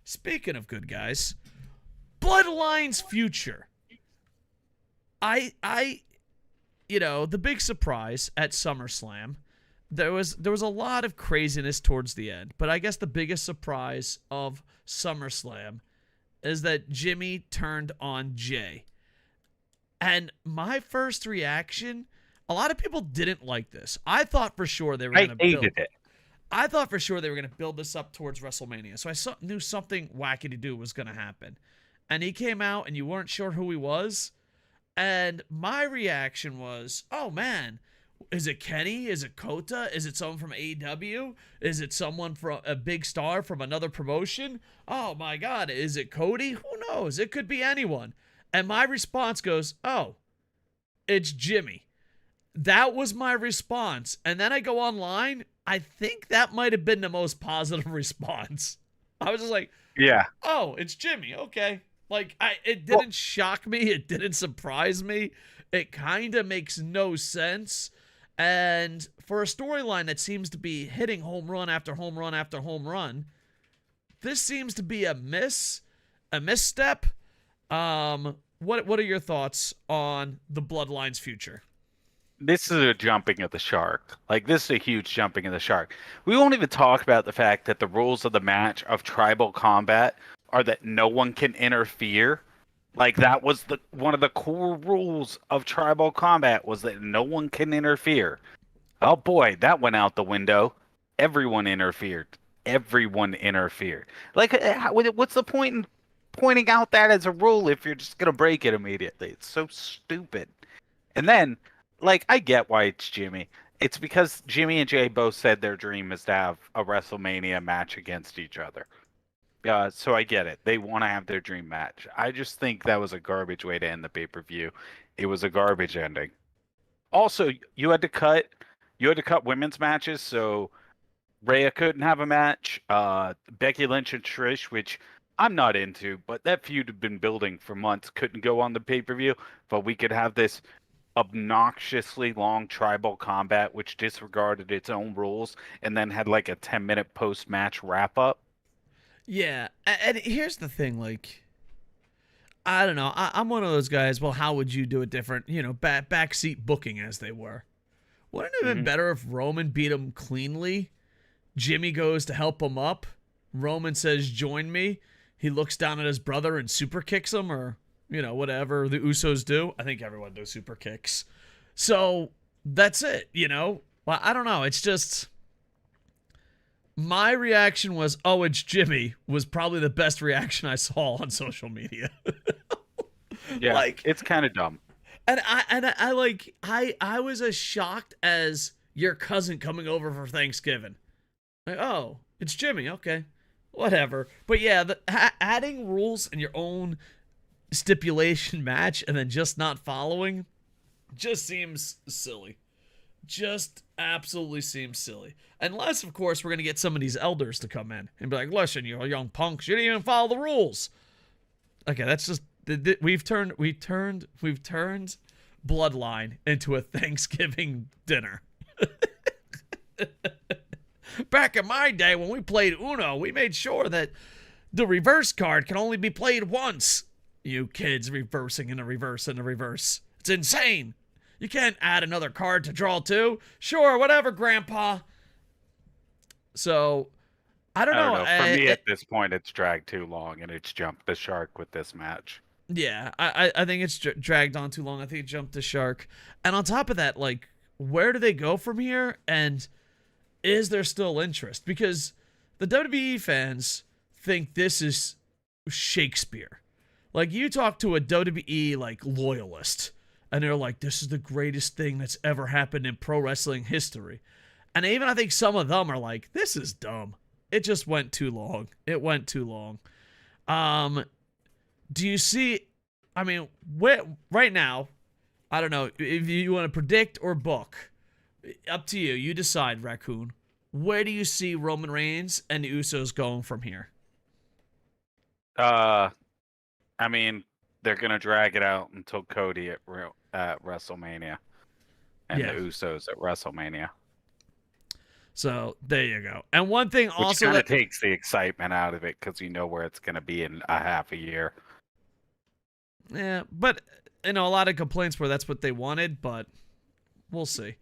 Speaking of good guys, Bloodline's future. The big surprise at SummerSlam, there was a lot of craziness towards the end, but I guess the biggest surprise of SummerSlam is that Jimmy turned on Jay. And my first reaction, a lot of people didn't like this. I thought for sure they were going to build it. I thought for sure they were going to build this up towards WrestleMania. So I knew something wacky-to-do was going to happen. And he came out and you weren't sure who he was. And my reaction was, oh man, is it Kenny? Is it Kota? Is it someone from AEW? Is it someone from a big star from another promotion? Oh my God, is it Cody? Who knows? It could be anyone. And my response goes, oh, it's Jimmy. That was my response. And then I go online. I think that might have been the most positive response. I was just like, yeah, oh, it's Jimmy. Okay. Like, it didn't shock me. It didn't surprise me. It kind of makes no sense. And for a storyline that seems to be hitting home run after home run after home run, this seems to be a misstep. What are your thoughts on the Bloodline's future? this is a jumping of the shark. Like, this is a huge jumping of the shark. We won't even talk about the fact that the rules of the match of tribal combat are that no one can interfere. Like, that was one of the core rules of tribal combat, was that no one can interfere. Oh boy, that went out the window. Everyone interfered. Everyone interfered. Like, what's the point in pointing out that as a rule if you're just gonna break it immediately? It's so stupid. And then, like, I get why it's Jimmy. It's because Jimmy and Jay both said their dream is to have a WrestleMania match against each other. So I get it. They want to have their dream match. I just think that was a garbage way to end the pay-per-view. It was a garbage ending. Also, you had to cut women's matches, so Rhea couldn't have a match. Becky Lynch and Trish, which I'm not into, but that feud had been building for months, couldn't go on the pay-per-view, but we could have this obnoxiously long tribal combat which disregarded its own rules and then had like a 10-minute post-match wrap-up. Yeah, and here's the thing, like, I don't know. I'm one of those guys, well, how would you do it different? Backseat booking as they were. Wouldn't it have been better if Roman beat him cleanly? Jimmy goes to help him up. Roman says, join me. He looks down at his brother and super kicks him, or, whatever the Usos do. I think everyone does super kicks. So that's it, Well, I don't know. It's just... my reaction was, oh, it's Jimmy, was probably the best reaction I saw on social media. Yeah, like, it's kind of dumb. And I was as shocked as your cousin coming over for Thanksgiving. Like, oh, it's Jimmy, okay, whatever. But yeah, adding rules in your own stipulation match and then just not following just seems silly. Just absolutely seems silly. Unless, of course, we're going to get some of these elders to come in and be like, listen, you young punks, you didn't even follow the rules. Okay, that's just, we've turned Bloodline into a Thanksgiving dinner. Back in my day when we played Uno, we made sure that the reverse card can only be played once. You kids reversing in a reverse and a reverse. It's insane. You can't add another card to draw two. Sure, whatever, Grandpa. So, I don't know. For me, at this point, it's dragged too long, and it's jumped the shark with this match. Yeah, I think it's dragged on too long. I think it jumped the shark. And on top of that, like, where do they go from here? And is there still interest? Because the WWE fans think this is Shakespeare. Like, you talk to a WWE, like, loyalist, and they're like, this is the greatest thing that's ever happened in pro wrestling history. And even I think some of them are like, this is dumb. It just went too long. It went too long. Do you see, I mean, right now, I don't know, if you want to predict or book, up to you. You decide, Raccoon. Where do you see Roman Reigns and the Usos going from here? I mean, they're going to drag it out until Cody at WrestleMania. And the Usos at WrestleMania. So there you go. And one thing Which also kind that of takes the excitement out of it because you know where it's going to be in a half a year. yeah, but a lot of complaints where that's what they wanted, but we'll see.